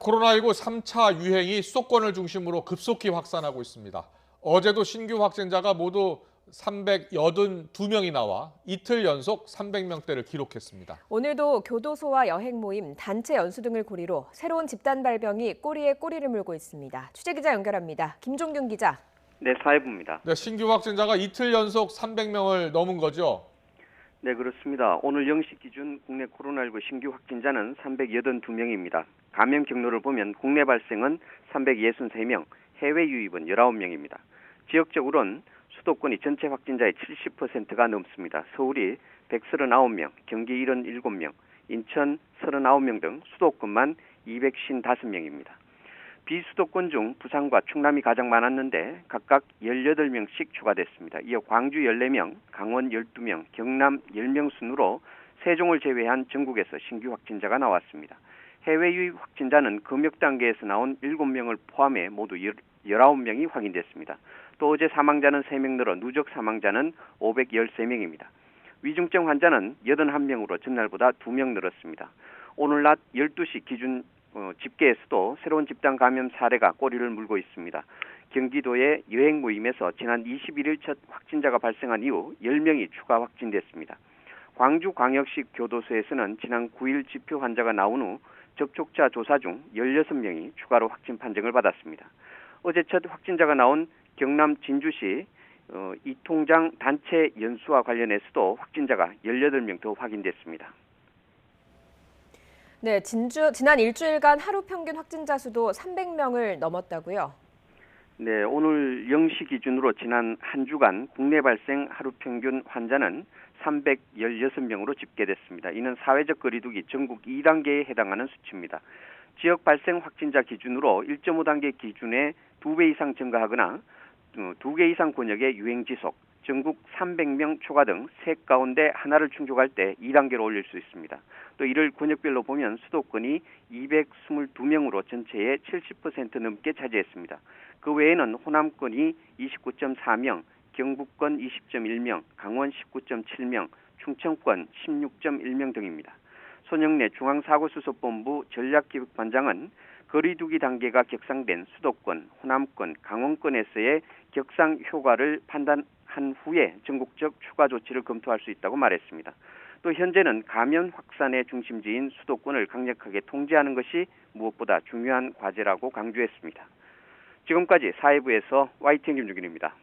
코로나19 3차 유행이 수도권을 중심으로 급속히 확산하고 있습니다. 어제도 신규 확진자가 모두 382명이 나와 이틀 연속 300명대를 기록했습니다. 오늘도 교도소와 여행 모임, 단체 연수 등을 고리로 새로운 집단 발병이 꼬리에 꼬리를 물고 있습니다. 취재기자 연결합니다. 김종균 기자. 네, 사회부입니다. 네, 신규 확진자가 이틀 연속 300명을 넘은 거죠? 네, 그렇습니다. 오늘 0시 기준 국내 코로나19 신규 확진자는 382명입니다. 감염 경로를 보면 국내 발생은 363명, 해외 유입은 19명입니다. 지역적으로는 수도권이 전체 확진자의 70%가 넘습니다. 서울이 139명, 경기 77명, 인천 39명 등 수도권만 255명입니다. 비수도권 중 부산과 충남이 가장 많았는데 각각 18명씩 추가됐습니다. 이어 광주 14명, 강원 12명, 경남 10명 순으로 세종을 제외한 전국에서 신규 확진자가 나왔습니다. 해외 유입 확진자는 검역 단계에서 나온 7명을 포함해 모두 19명이 확인됐습니다. 또 어제 사망자는 3명 늘어 누적 사망자는 513명입니다. 위중증 환자는 81명으로 전날보다 2명 늘었습니다. 오늘 낮 12시 기준 집계에서도 새로운 집단 감염 사례가 꼬리를 물고 있습니다. 경기도의 여행 모임에서 지난 21일 첫 확진자가 발생한 이후 10명이 추가 확진됐습니다. 광주광역시 교도소에서는 지난 9일 집표 환자가 나온 후 접촉자 조사 중 16명이 추가로 확진 판정을 받았습니다. 어제 첫 확진자가 나온 경남 진주시 이통장 단체 연수와 관련해서도 확진자가 18명 더 확인됐습니다. 네, 지난 일주일간 하루 평균 확진자 수도 300명을 넘었다고요? 네, 오늘 0시 기준으로 지난 한 주간 국내 발생 하루 평균 환자는 316명으로 집계됐습니다. 이는 사회적 거리두기 전국 2단계에 해당하는 수치입니다. 지역 발생 확진자 기준으로 1.5단계 기준에 2배 이상 증가하거나 2개 이상 권역의 유행 지속, 전국 300명 초과 등 셋 가운데 하나를 충족할 때 2단계로 올릴 수 있습니다. 또 이를 권역별로 보면 수도권이 222명으로 전체의 70% 넘게 차지했습니다. 그 외에는 호남권이 29.4명, 경북권 20.1명, 강원 19.7명, 충청권 16.1명 등입니다. 손영래 중앙사고수습본부 전략기획반장은 거리두기 단계가 격상된 수도권, 호남권, 강원권에서의 격상 효과를 판단한 후에 전국적 추가 조치를 검토할 수 있다고 말했습니다. 또 현재는 감염 확산의 중심지인 수도권을 강력하게 통제하는 것이 무엇보다 중요한 과제라고 강조했습니다. 지금까지 사회부에서 YTN 김주균입니다.